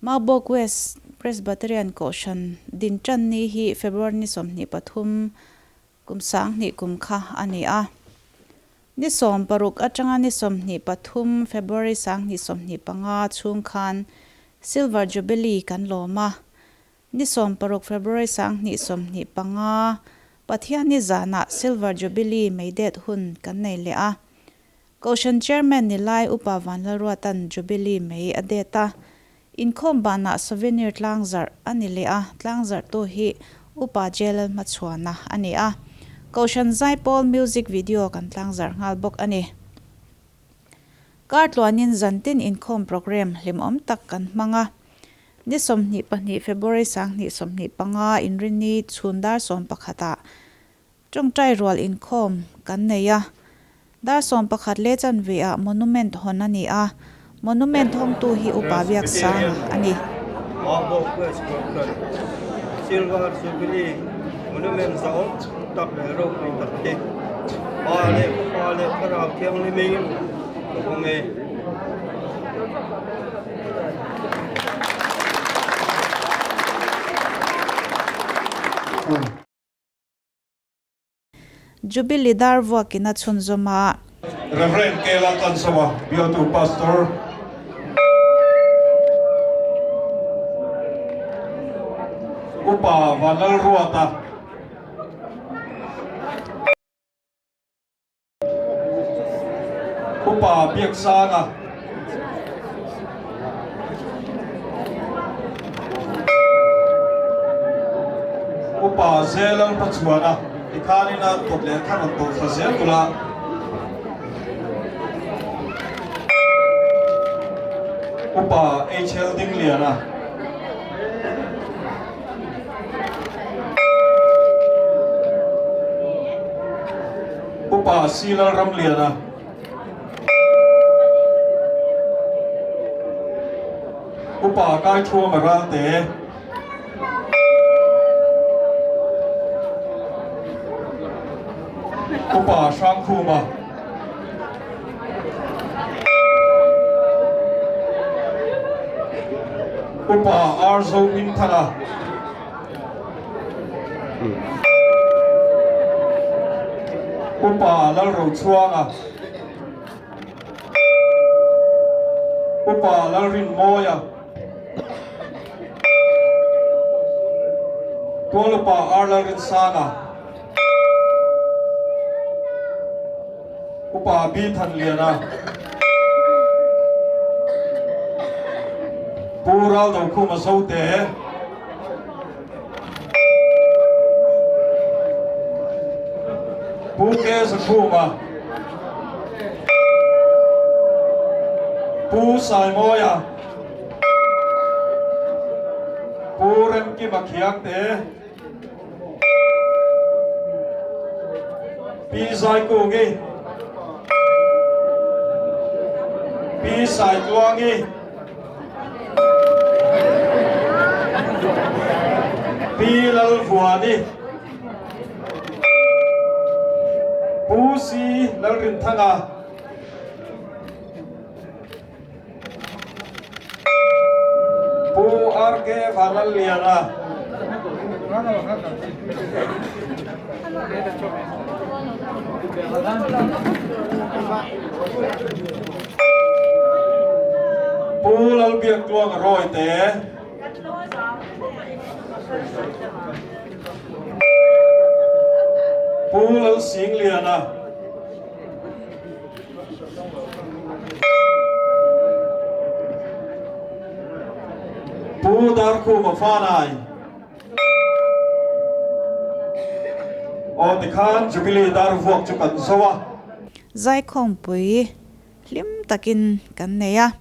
Maubawk West Presbyterian Kohhran din chan ni hi February ni som ni pathum kumsang ni kumkha ani a ni som paruk atanga ni som ni pathum February sang ni som ni panga chung khan Silver Jubilee kan lawmna ni som paruk February sang ni som ni panga pathia ni zana Silver Jubilee meidet hun kan nei le a Kohhran chairman ni lai upa vanla ruatan Jubilee mei adeta Inkhawm bana souvenir tlangzar ani le a tlangzar to hi upa jail machuana ani a Kohhran zaipol music video kan tlangzar ngal bok ani kartluanin zantin Inkhawm program limom tak kan manga ni somni pani February sang ni somni panga Inrinni chundar som pakhata tongtai rol Inkhawm kan neya dar som pakhat le chan ve a monument honani a monument hong tu hi upaviak sang ani Maubawk West Kohhran Silver Jubilee monument zao tak le ro ni tak ke pa le kara kyang ni mei ko nge Jubilee darwa kina chunzoma Reverend Kela Kansawa, beautiful pastor. Upa Vanal Ruata. Upa Bieksana. Upa Zelang Pachuana. Ikanina Totle Kanato Fazetula. Upa HL Dingliana Upa Silal Ramliana Upa Kai Chua Marante Upa Shankuma Upa Arzo Mintana Upa Lalro Chuanga Upa Lalrin Moya Tuolupa Arlarin Sana Upa Bitan Liana Pural do kuma saute Puke sa kuma Pu sai moya Purem ki makhiak te Pi sai kungi Pi sai tuangi Pilal Fuani Pusi Lalrin Tanga Pu Arke Vanaliana Pulal Biak Tuang Roite Pulal Singliana Pudar Kumafanai O Dikhan Jubilee Dar Vuak Chukan Sawa zai khom pui lim takin kan neya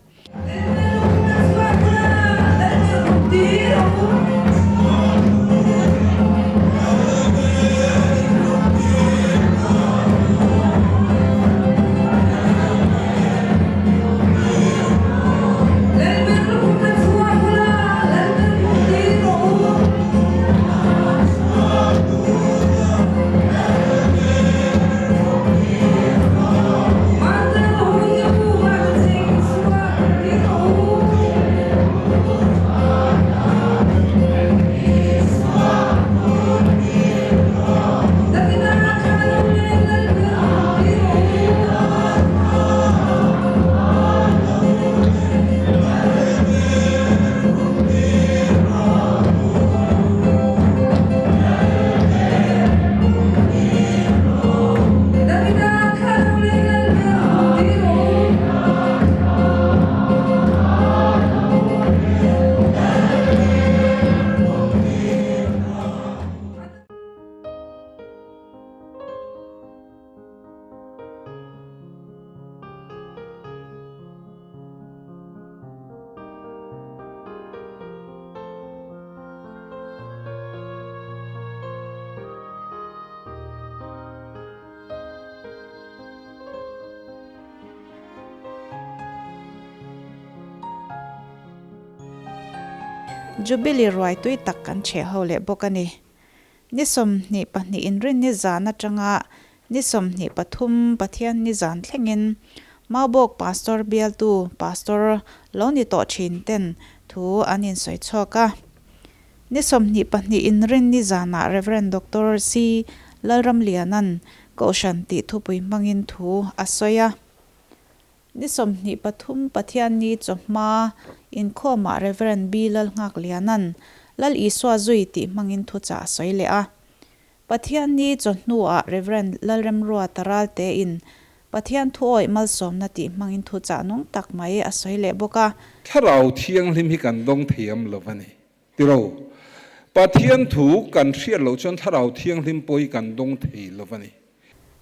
Jubilee roi tui tak kan che ho le bokani nisom ni pahni Inrinni zana tanga nisom ni pathum pathian ni zan thlengin Maubawk pastor bial tu pastor loni to thin ten thu anin soi choka nisom ni pahni Inrinni zana Reverend Dr. C Lalram lianan Kohhran ti thupui mangin thu asoya nisom ni pathum pathian ni choma Inkhawm Reverend Bilal ngak lianan lal iswa zui ti mangin thu cha soile a pathian ni chonu a Reverend Lalrem ruwa taral te in pathian thu oi mal som na ti mangin thu cha nong tak mai a soile boka tharau thiang lim hi kan dong thiam lovani tiro pathian thu kan hriat lo chon tharau thiang lim poi kan dong thei lovani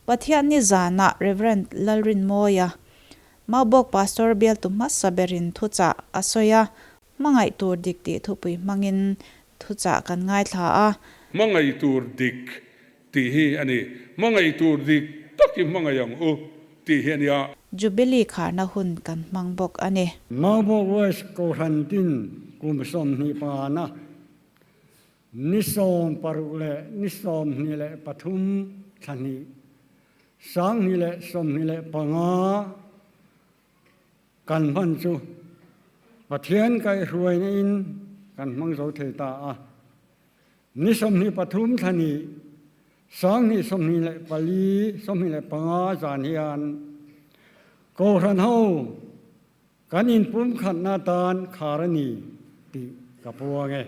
pathian ni zana Reverend Lalrin moya Maubawk pastor bial tu masaberin thu cha asoya mangai tur dikti thupui mangin thu cha kan ngai thla a mangai tur dik ti hi ani mangai tur dik taki mangayang u ti hi ania Jubilee kharna hun kan mangbok ani Maubawk was Kohhran tin kum som ni pa na nisom parule nisom ni le pathum thani sang ni le som ni le panga kan man chu pathian kai ruai in kan mang zo thei ta a nisom ni pathum thani sang ni som ni le pali som ni le panga zan hian Kohhran ho kan in pum khat na tan kharani ti kapuange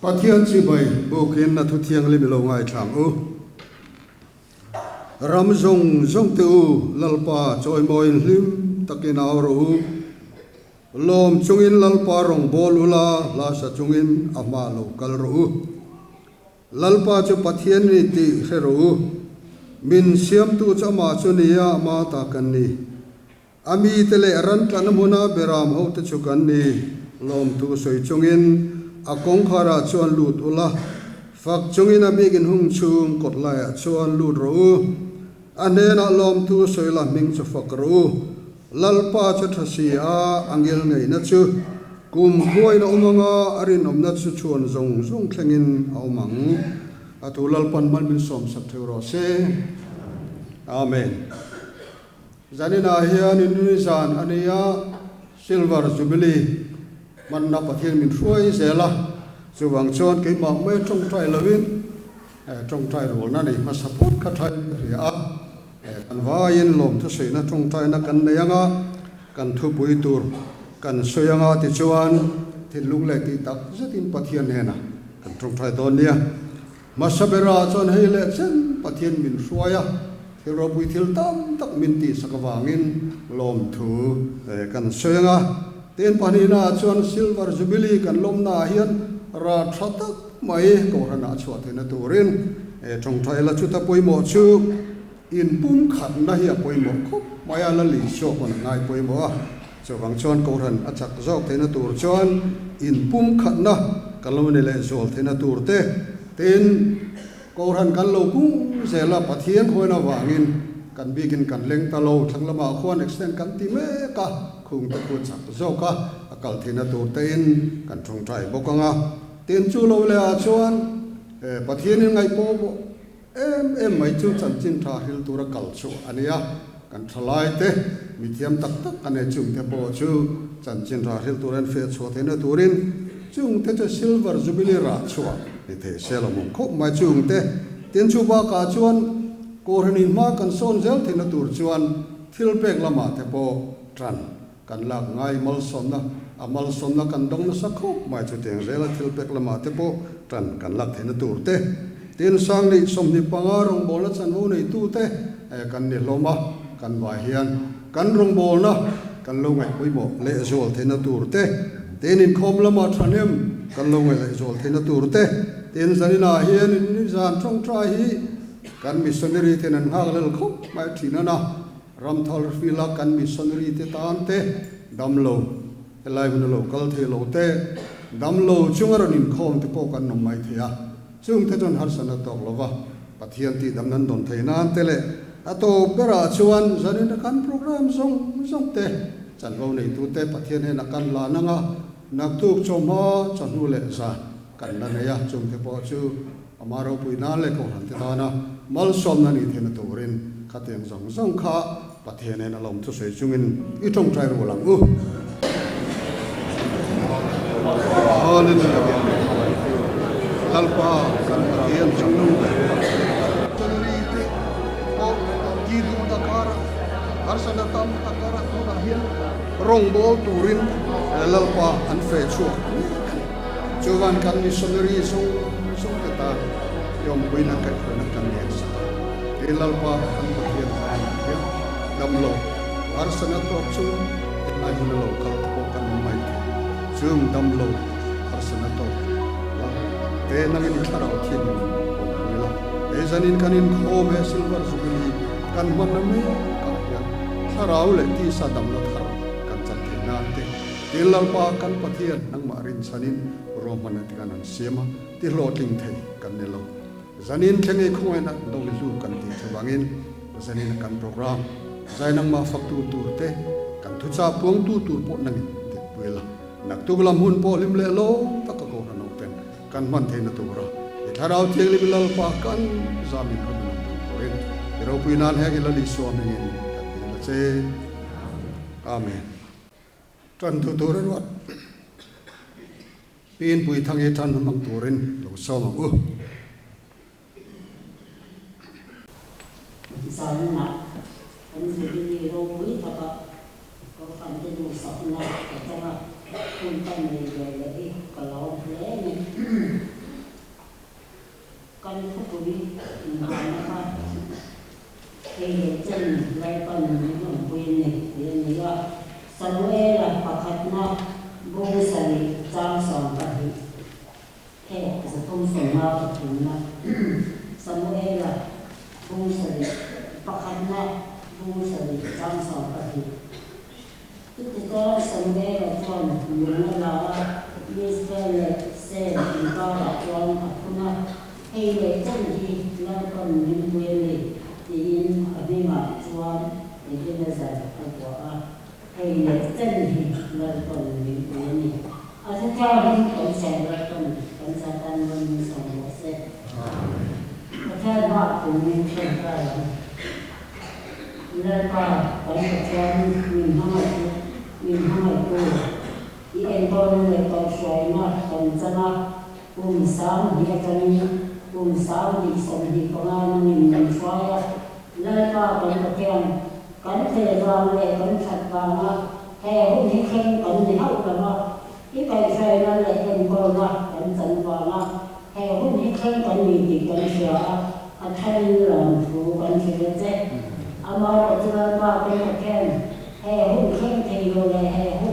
Pathian chi bai bokin na thu thiang lim lo ngai thlang u ram zong zong tu lalpa choi moi lim takin awro lom chungin lalpa rong bolula la sa chungin ama lo kal ro lalpa chu pathian ni ti hero min siam tu chama chunia ma ta kan ni ami tele ran kan muna beram ho te chu kan ni lom tu soi chungin a Kohhran chuan lut ula fak chungin a bigin hung chum kot lai chuan lut ro anena lom tu soila ming chu fak ro lalpa chu thasi a angel ngei na chu kum huai na umanga arin omna chu chuan zong zong thlengin aumang atu lalpan man min som sak thero se amen zanina hian in zan ania silver jubilee man na pathian min ruai zela chuwang chon ke ma me trong trai lovin trong trai rol na ni ma support ka thai ria kan vain lom thu sei na trong trai na kan neyanga kan thu pui tur kan soyanga ti chuan thil lung le ti tak zatin pathian hena kan trong trai ton nia ma sabera chon hei le chen pathian min ruaya thil ro pui thil tam tak min ti sakawangin lom thu kan soyanga ten panina chuan silver jubilee kan lawmna hian ra thatak mai Kohhran a chhuat na turin trong thai la chu ta poimo chu in pum khat na hi poimo khop maya la li shop on ngai poimo a chawang chuan Kohhran a chak zok thena tur chuan in pum khat na kalomne le zol thena tur te ten Kohhran kan lo kung zela pathian hoina wangin kan bigin kan leng ta lo thanglama khwan extend kan ti me ka khung ta ku chak zoka akal thina tur tein kan thong trai bokanga ten chu lo le a chuan pathian ngai po em mai chu chan chin tha hil tur kal chu ania kan thalai te mithiam tak tak ane chung te po chu chan chin tha hil tur an fe chu thena turin chung te chu silver jubilee ra chuwa ni the selomong khop mai chung te ten chu ba ka chuan Kohhran in ma kan son zel thina tur chuan thil pek lama te po tran kan lak ngai mal somna amal somna kan dong na sakho mai chu teng zela thil pek lama te po tran kan lak thina tur te tin sang ni som ni panga rong bol na chan wo nei tu te kan ni loma kan wa hian kan rong bol na kan lo ngai pui mo le zol the na tur te tin Inkhawm lama thanem kan lo ngai le zol the na tur te tin zanina hian ni zan thong tra hi kan missionary te nan hak lel khop mai thina na ram thol fila kan missionary te tan te dam lo elai mun lo kal the lo te dam lo chungar Inkhawm te po kan nom mai thia chung te jon har sana tok lova pathian ti dam nan don theina an tele ato pera chuan zanin kan program song te chan go nei tu te pathian he na kan la nanga nak tuk choma chan hu le za kan la ya chung te po chu amaro puina le ko han te dana mal som na ni thena turin khateng zong kha pathian he na lom thu sei chungin I thong trai ro lang u hallelujah alpa kan pathian chungnu chunri te ko ki du takara arsana tam takara ko na hian rong bol turin lalpa an fe chu chuan kan missionary song ta yom buina ka na kan ne sa lalpa an pathian dam lo arsana to chu ai hun lo ka ko kan mai chung dam lo arsana to te nangin tharau thin lo e zanin kanin Inkhawm he silver jubilee kan man na me ka ya tharau le ti sa dam lo thar kan chan thina te tilalpa kan pathian nang ma rin sanin roman ti kan an sema ti lo ting thei kan ne lo zanin thenge khoi na do lu kan ti thawangin zanin kan program zainang ma faktu tu te kan thu cha puang tu po nang ti puela nak tu lam hun po lim le lo ta ka ko na pen kan man theina tu ra tharau thiang lim lal pa kan zamin kan tu ren ro puinan he gila li so me in kan ti la che amen tan tu tu ren wat pin pui thang e than mang tu ren lo so ma u sana kan jadi rombui apa kalau pantai tu sana kita pun kan jadi kalau ni kan pukuli mana chân lại còn những quyền này thì là sau ấy là phát na bố sari trang sòng bát thế là thông sòng ma thì na sau ấy là bố sari phát na bố sari trang sòng bát tức là sau ấy là chọn những là sẽ có là chọn na hay là chân thì là còn những quyền này thì ở bên ngoài chọn thì cái là giải của hay là chân thì là còn những quyền này ở thế theo những cái xe là còn gia tăng lên sống của xe ở theo họ của mình hiện tại là qua có một chân mình không phải cô thì em tôi là còn xoay nó còn chân nó cùng sáng thì cái cùng sáng thì sống thì công an mình xoay lại qua còn một chân còn thời gian này còn thật vàng theo những khen còn thì hậu là cái xoay nó lại em còn còn chân vàng theo những khen còn mình thì còn sửa thay làm phụ còn sửa chết mà ở chỗ qua cái một khen theo những khen thì rồi theo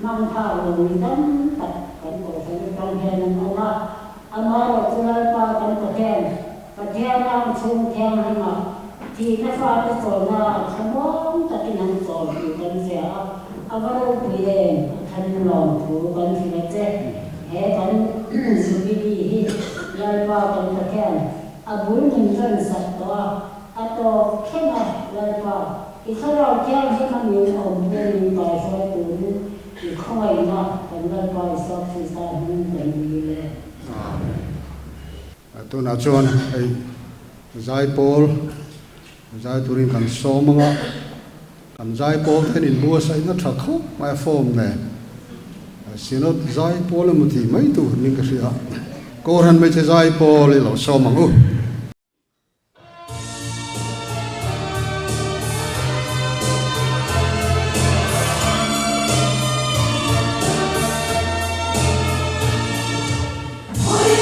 mang thao rồi đấm tập còn cổ phải trong khen nó mà ở chỗ qua cái một khen và theo đang chung theo hay mà thì nó pha cái sổ là không muốn tất cả những sổ thì cần sẽ ở đâu thì thành lòng phụ cần phải chết hệ cần Jubilee lại qua cần một khen ở bốn mình dân sạch đó ở đó khen lại qua thì sau đó theo thì mà mình ổn định bài soi từ thì không ai mà cần lại bài soi thì sao mình cần gì đấy tu na chuan ai zai pol zai turin kan so manga kan zai pol then in bua sai na thak khop mai form ne sinot zai pol mu thi mai tu ning ka sia Kohhran mai che zai pol lo so mangu Oi,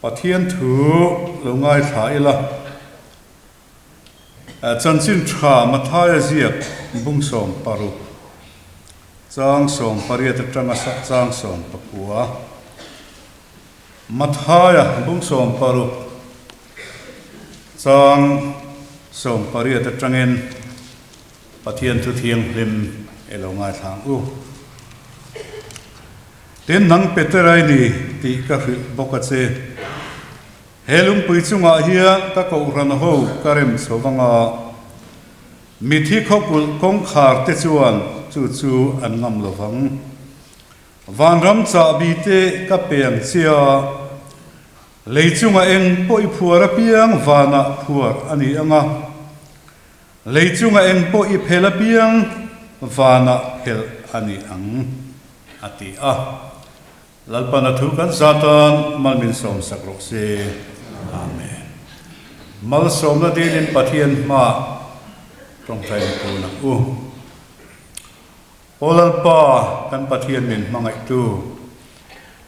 Pathian thu lungai thaila chanchin tha mathaya ziak bung som paru chang som pariat atanga sa chang som pakua mathaya bung som paru chang som pariat atangin Pathian thu thiang lim elongai thang u tin nang peterai ni ti ka boka che helum pui chunga hian ka Kohhran ho karem sowanga mithi khokul kongkhar te chuan chu an ngam lovang vanram cha bi te ka peng chia leichunga eng poi phuara piang vana phuar ani anga leichunga eng poi phela piang vana phel ani ang ati a lalpana thu kan satan malmin som sakro se amen mal som na din Pathian ma trong thai ko na u olalpa kan Pathian min mangai tu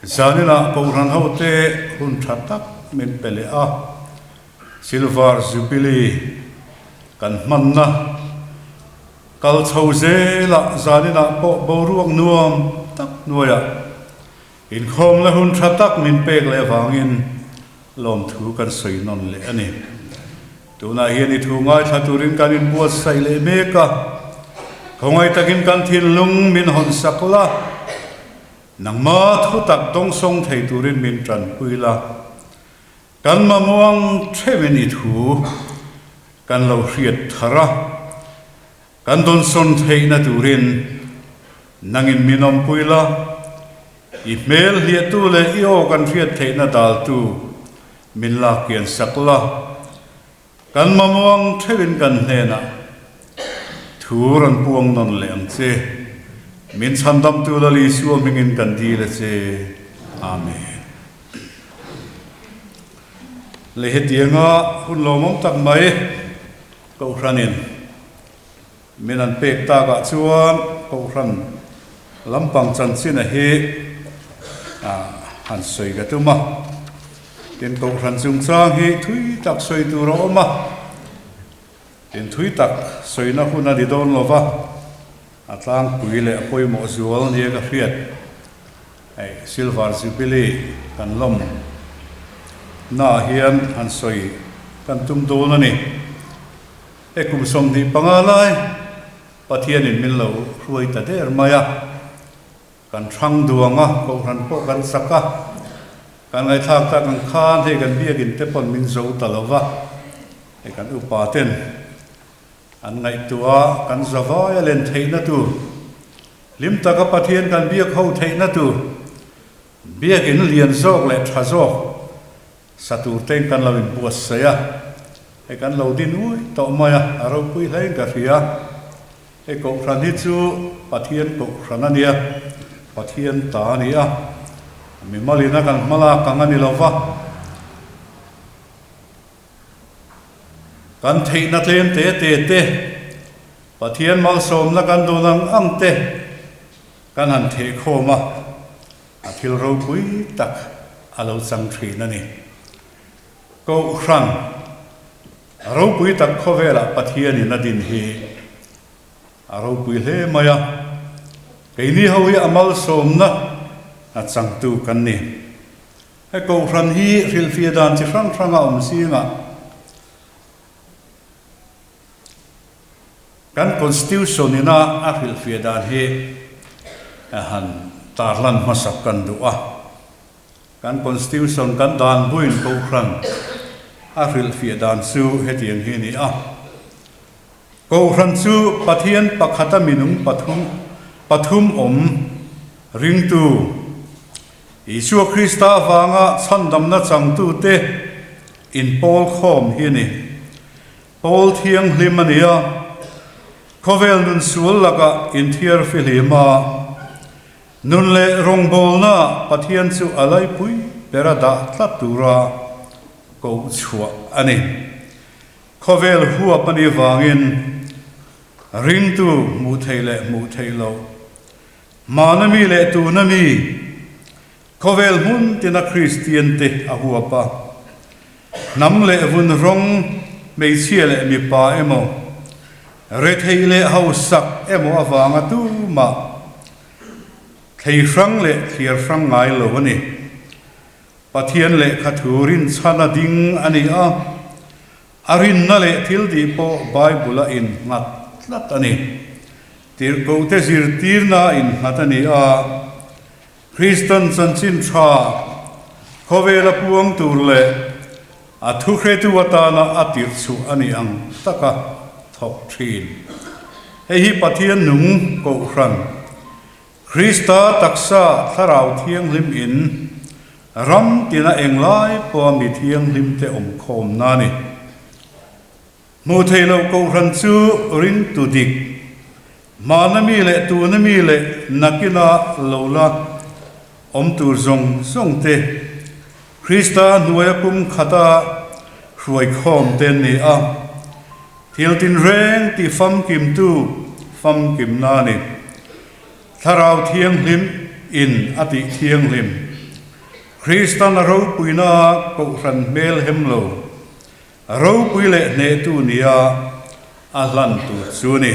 zanina Kohhran hote hun thatak min pele a silver jubilee kan manna kal chhoze la zanina po boruang nuam tak nuaya Inkhawm la hun thatak min pek le wangin lom thu kan soi non le ani tuna hian I thu ngai thaturin kan in buat sai le meka khongai takin kan thin lung min hon sakla nangma thu tak dong song thei turin min tran puila kan ma muang thewin I thu kan lo hriat thara kan don son thei na turin nangin minom puila I mel hiat tu le I o kan hriat thei na dal tu min la kian sakla kan ma muang thewin kan hlena thuran puang non le ang che min chandam tu la li su mingin kan di le che amen le hetianga hun lomong tak mai Kohhranin min an pek ta ga chuan Kohhran lampang chanchin a hi han soi ga tuma tin Kohhran chung chang hi thui tak soi tu ro ma tin thui tak soi na hun ani don lova atlang pui le poi mo zual ni ga hriat ai silver jubilee kan lom na hian han soi kan tum do na ni ekum som di pangalai Pathian in min lo ruai ta der maya kan thang duanga Kohhran po kan saka kan ngai thak ta kan khan he kan biakin te pon min zo talova e kan upaten an ngai tua kan zawaya len theina tu lim taka Pathian kan biak ho theina tu biakin lian zok le thazok satur teng kan lawin buas saya e kan lo din ui to maya aro pui hleng ka ria e Kohhran hi chu Pathian Kohhran ania Pathian ta ania mi malina kan mala kangani lova kan theina tlen te Pathian mal som la kan dolang angte kan han the khoma athil ro pui tak alo sang thina ni Kohhran ro pui tak khovela Pathian in adin hi aro pui le maya keini howi amal som na a chang tu kan ni he Kohhran hi rilfia dan chi hrang hranga singa kan constitution ina a rilfia dan hi han tarlan masak kan du'a kan constitution kan dan buin Kohhran a rilfia dan su hetiang hi ni a Kohhran chu Pathian pakhata minung pathum om ring tu Isua Krista vanga chandam na chang tu te in Paul khom hi ni Paul thiang hlimania khovel nun sul laka in thiar filima nun le rong bol na Pathian chu alai pui perada tlatura ko chua ani khovel huwa pani wangin ring tu mu theilo manami le tu nami Kovel hun tina Christian te ahuapa. Nam le vun rong mei chia le mi pa emo. Ret hei le hau sak emo avanga tu ma. Thei frang le thier frang ngai lo ani. Pathian le khathurin chana ding ani a. Arin na le thil di po Bible in ngat tlat ani. Tir ko te zir tir na in ngat ani a. Christian san chin cha kovela puang tur le a thu khretu watana atir chu ani ang taka thok thin hei hi pathian nung Kohhran Krista taksa tharau thiang lim in ram tina englai po mi thiang lim te khom na ni mu theilo Kohhran chu rin tu dik manami le tu nami le nakina lola tur zong zong te Krista nuaya kum khata ruai khom ten ni a thil tin reng ti fam kim tu fam kim na ni tharau thiang lim in ati thiang lim Krista na ro puina Kohhran mel hemlo ro puile ne tu nia a lan tu chu ni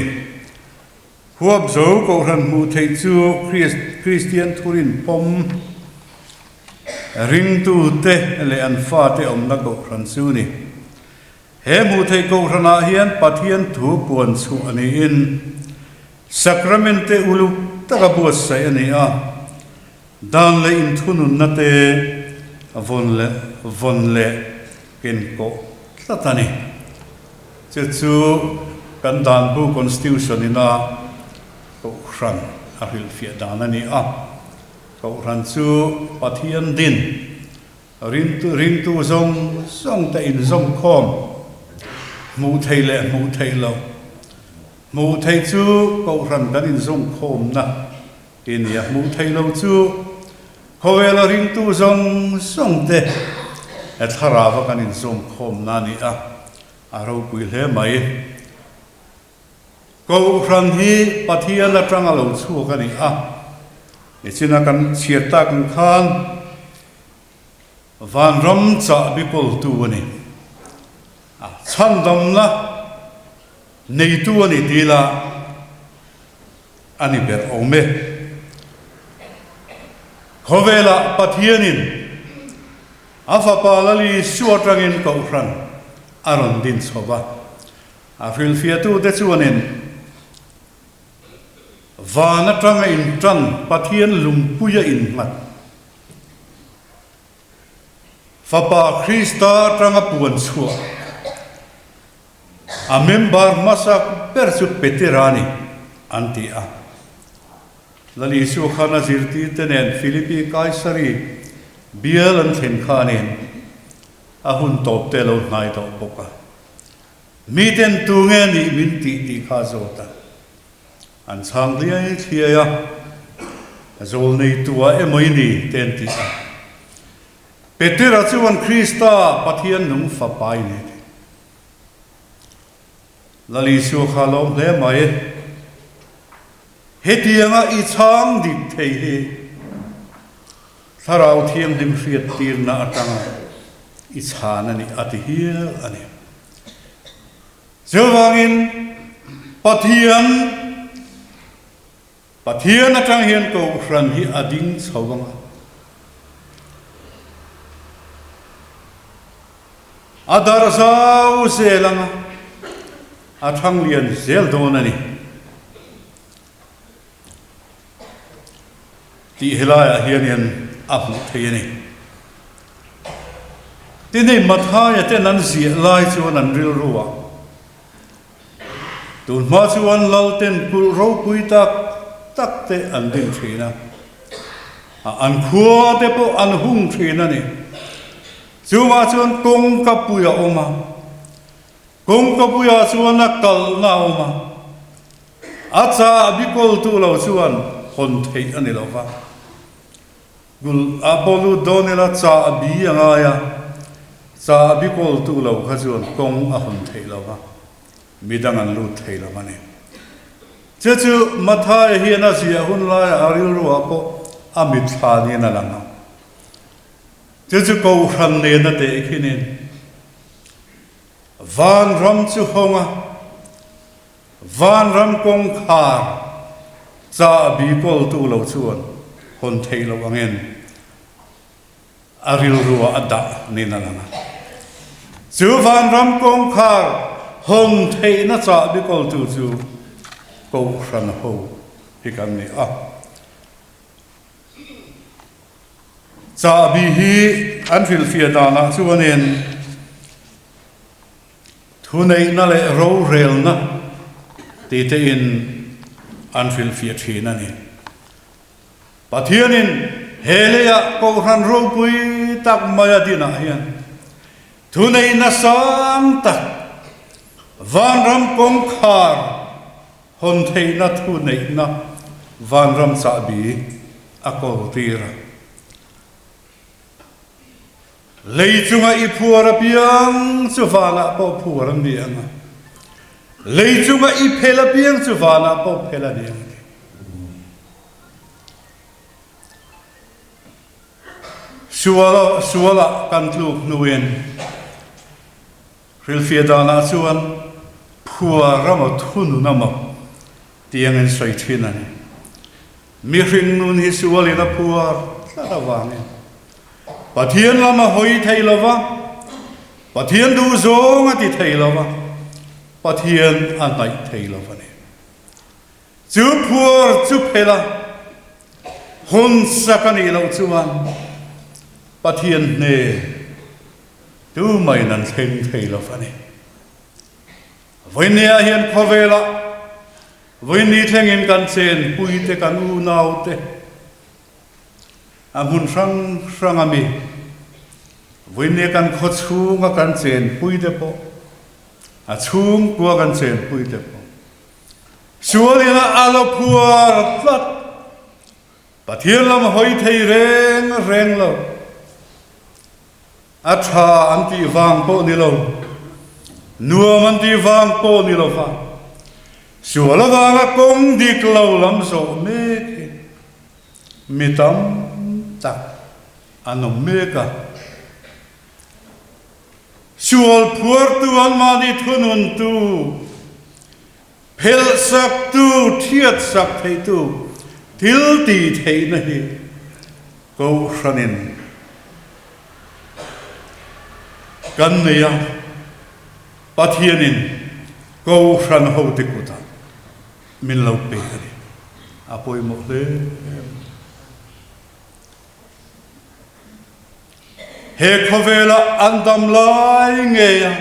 huab zo Kohhran mu thei chu Christian thurin pom ring tu te le an fa te na Kohhran chu ni he mu thei Kohhran a hian pathian thu puan chu ani in sacramente ulu taka buat sai ani a dan le in thunun na te von le ken ko tatani chu kan dan bu constitution ina Kohhran ahil fia danani a Kohhran chu pathian din rin tu zong ta in zong khom mu thei lo mu thei chu Kohhran kan in zong khom na in ya mu thei lo chu khowela rin tu zong te et harawa kan in zong khom na ni a aro pui hle mai Kohhran hi pathian la tanga lo chu ka ni a ichina kan chiata kan khan van ram cha bipol tu ani a chandam na nei tu ani dila ani ber ome khovela pathianin afa palali suatangin Kohhran aron din soba afil fiatu te chuanin vana tranga in tran pathian lungpuya in mat fapa Krista tranga puan chua a member masak persu petirani anti a lali su khana zirti tenen Philippi kaisari biel an then khanin a hun top te lo nai to boka miten tu nge ni min ti kha zota an chang liai thia zol nei tua emoi ni ten ti sa petera chuan Krista pathian nung fa pai ni lali su khalom hle mai hetianga i chang dik thei he tharau thiam dim hriat tir na atanga i chana ni ati hia ani zewangin pathian atang hian Kohhran hi ading chawanga adar zau zelanga athang lian zel donani ti helaya hian apu theiani tinei mathaya te nan zia lai chuan an ril ruwa tun ma chuan lalten kul ro pui tak te an din thina an khua te po an hung thina ni chuwa chuan kong ka puya oma kong ka puya chuan a kal na oma acha bikol tu lo chuan hon thei ani lova gul abolu donela cha bi anga ya cha bikol tu lo kha chuan kong a hon thei lova midang an lu thei lova ni chu mathai hian a zia hun lai aril ruwa po amit thani na langa Chứ Kohhran nè na te khi nên van ram chu honga van ram kong khar cha bi kol tu lo chuan hon thei lo angen aril ruwa ada ni na langa chu van ram kong khar hon thei na cha bi kol tu chu Kohhran ho hi kan ni a cha bi hi an fil fia da na chuan en thu nei na le ro rel na ti te in an fil fia thina ni pathianin helea Kohhran ro pui tak maya dina hian thu nei na sam tak van ram kong khar hon thei na thu nei na van ram cha bi a kol tira lei chunga I phuara piang chu vana po phuara mi anga lei chunga I phela piang chu vana po phela ni suala kan tlu nuin ril fiadana chuan phuara ma thunu nama tiang en soi thina ni mi ring nun hi sualina phuar tla wangin Pathian lama hoi thei lova Pathian du zong ati thei lova Pathian anai thei lova ne chu phur chu phela hun sakani lo chuan Pathian ne tu mai nan theng thei lova ne voinia hian khovela voini thengin kan chen puite kan u naute amun sang ami voine kan khochunga kan chen puide po a chung tua kan chen puide po sualina alo puar tlat pathian lam hoi thei reng lo a tha anti wang po ni lo nuam anti wang po ni lo fa suala wanga kong dik lo lam so me mitam tak anom meka sual puar tu an mani thunun tu phel sak tu thiat sak thei tu thil ti thei na hi Kohhranin kan neya pathianin Kohhran ho tikuta min lo pe ni apoi mo le he khovela andam lai ngeya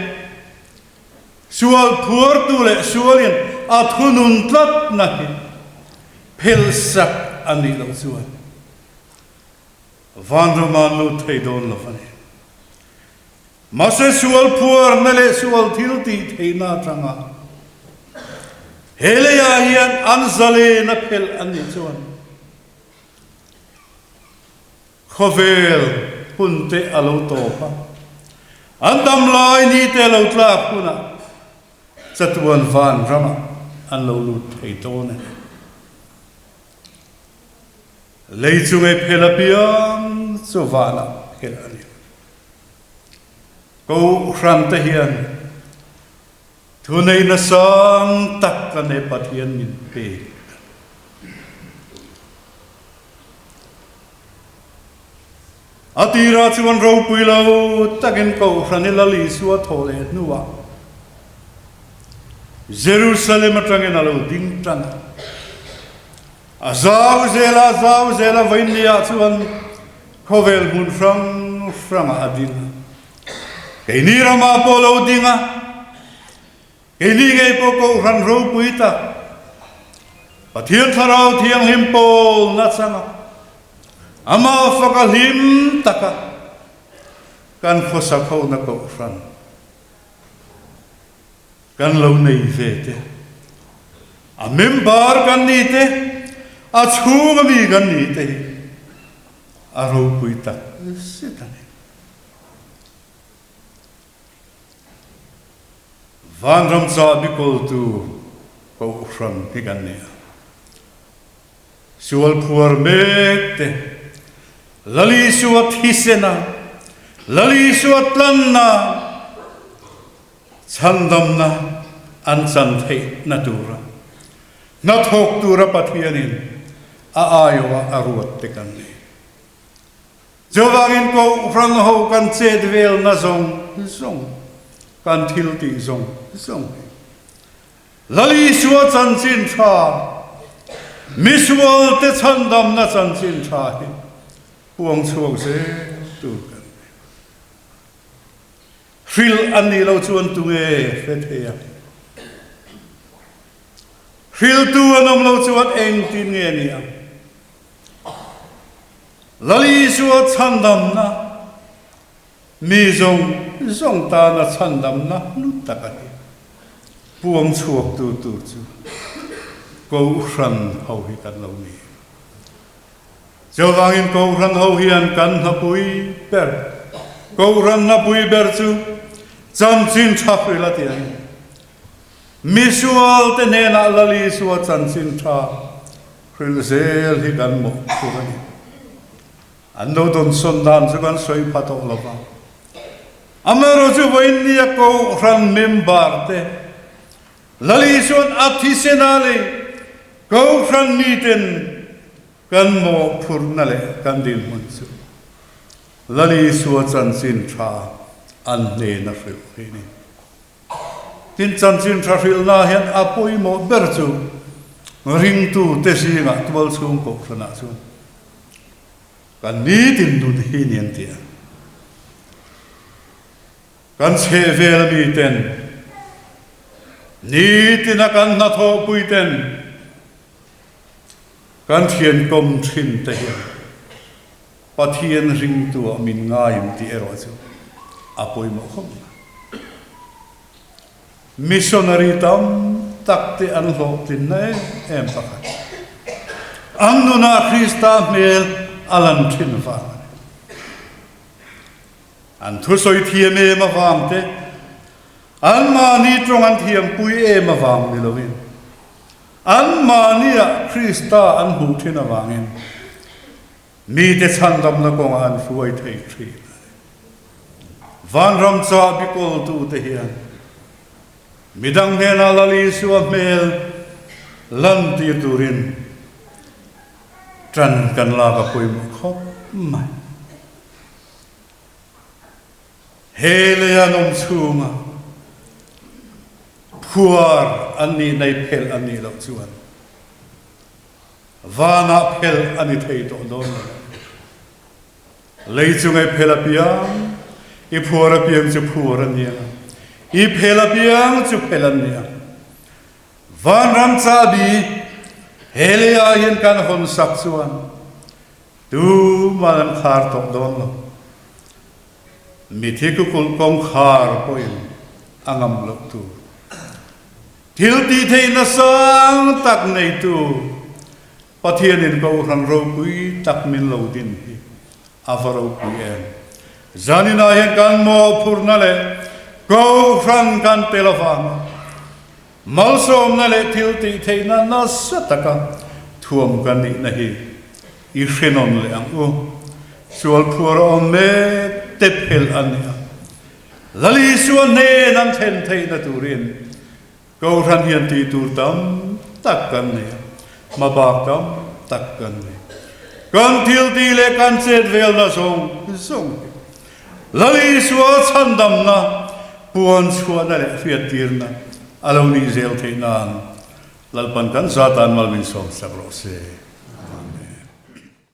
sual phur tu le sualin a thunun tlat na hi phel sak ani lo sual vanroman lo thei don lo fani mase sual phur na le sual thil ti thei na tanga hele ya hian anzale na phel ani chuan khovel punte alo topa andam lai ni te lo tla puna chatuan van rama an lo lut thei tone lei chunge phela piang chuwana khel ani Kohhran te hian thunei na sang tak ka ne pathian min pe atira chuan ro puilo takin Kohhran lali suwa thole nuwa Jerusalem atangin alo ding tang azau zela vainia chuan khovel mun frang adin keini rama polo dinga keini ngai po Kohhran ro puita pathian tharau thiang him pol na changa ama fakalim taka kan khosakho na Kohhran kan lo nei vete a member kan ni te a chunga mi kan ni te a ro puita sitane van ram cha bikol tu Kohhran hi kan ne sual phuar mekte lali suat hisena lali suat lan na chandam na an chan thei na tura na thok tura pathianin a ayo a ruat te kan ni jawangin Kohhran ho kan chet vel na zong kan thil ti zong lali suat chan chin tha misual te chandam na chan chin tha hi puang chuak se tu kan fil ani lo chuan tu nge fe thea fil tu anom lo chuan eng tin nge ni a lali suat chandam na mi zong ta na chandam na lu takani puang chuak tu chu Kohhran ho hi kan lo ni jawangin Kohhran ho hian kan na pui ber Kohhran na pui ber chu chan chin tha la tian misual te ne na lali suat chan chin tha ril zel hi kan mo kurani ando don son dan chu kan soi phatok lova amaro chu voin ni Kohhran member te lali suat athi senale Kohhran miten kan mo phurna le kan dil mun chu lali suat chan chin tha an ne na ril ni tin chan chin tha ril na hian apoi mo ber chu ring tu te si nga tual chung Kohhran a chu kan ni tin du hi nian tia kan che vel mi ten ni tin kan na tho pui ten kan thian kom thin te hian pathian ring tu min nga yum ti ero chu apoi mo khom missionary tam takte an ho tin na em pakhat annuna Krista mel alan thin fa an thu soi thiam e ma wam te an ma ni trong an thiam pui e ma wam ni lovin an ma ni a Krista an hu thin awangin mi te chandam na kong an fuai thei thri van ram cha bi kol tu te hian midang ne na lali suwa mel lan ti turin tran kan la ka pui mo khop mai hele anom chunga puar ani nei phel ani lo chuan vana phel ani thei to don lei chungai phela piang I puara piang chu puara nia I phela piang chu phela nia van ram cha bi helia yen kan hon sak chuan tu malan khar tok don lo mi thiku kul kong khar poin angam lo tu thil ti thei na sang tak nei tu pathian in Kohhran ro pui tak min lo din hi avaro pui em zanina hen kan mo phurna le Kohhran kan telefama malsom na le thil ti thei na na sataka thuam kan ni na hi I hrenon le ang u sual phura on me te phel ania lali suan ne nan then thei na turin Kohhran hian ti tur tam tak kan ne Maubawk tam tak kan ne kan thil ti le kan chet vel na song lali suwa chandam na puan suwa na le fiat tir na alo ni zel thei nan lalpan kan zatan malmin som sabro se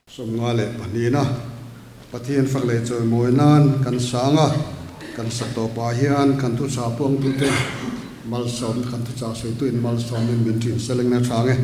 som ngale panina pathian fakle choi moinan kan sanga kan sato pa hian kan tu sa puang tu te mal som kan tu cha sei tu in mal som min bin thin seleng na thange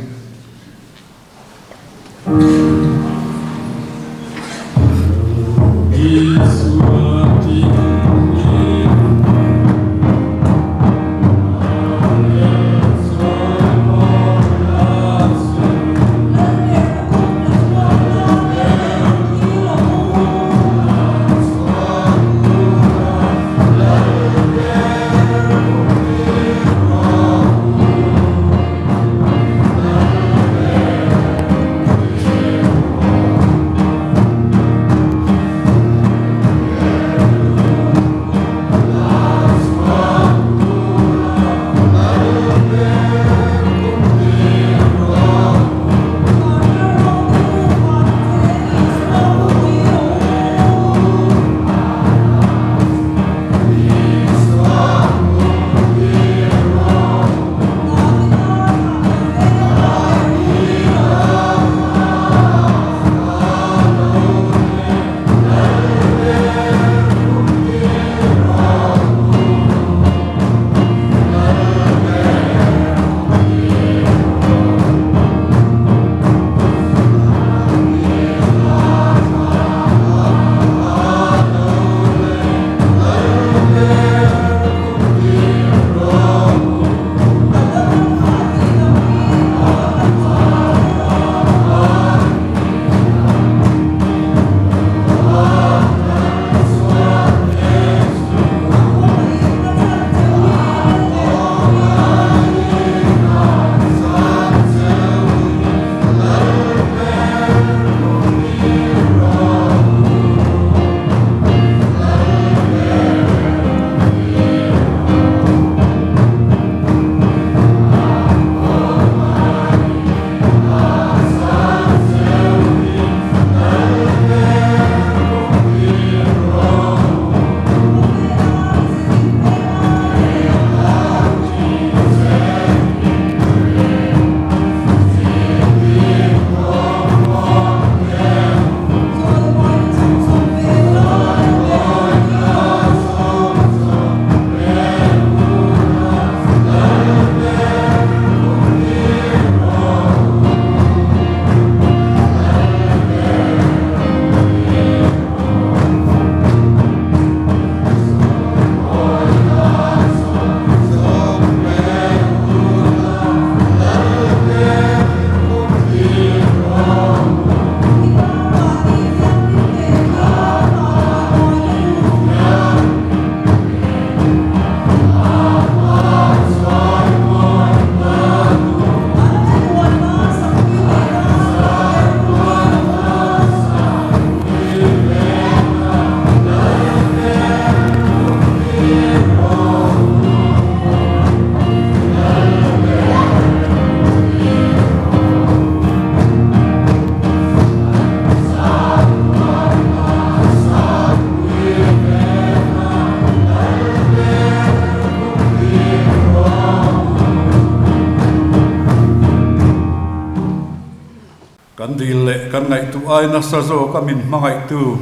kan dil le kan ngai tu ai na sa zo ka min mangai tu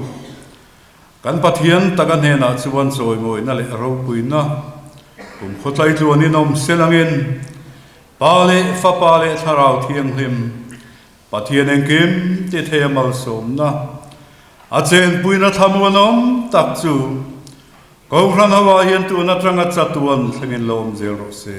kan pathian ta kan hena chuan soi ngoi na le ro puina kum khotlai tu ani nom selangin pale fa pale tharau thiang hlim pathian engkim ti themal som na a chen puina thamuanom tak chu Kohhran hawa hian tu na tanga chatuan thengin lom zero se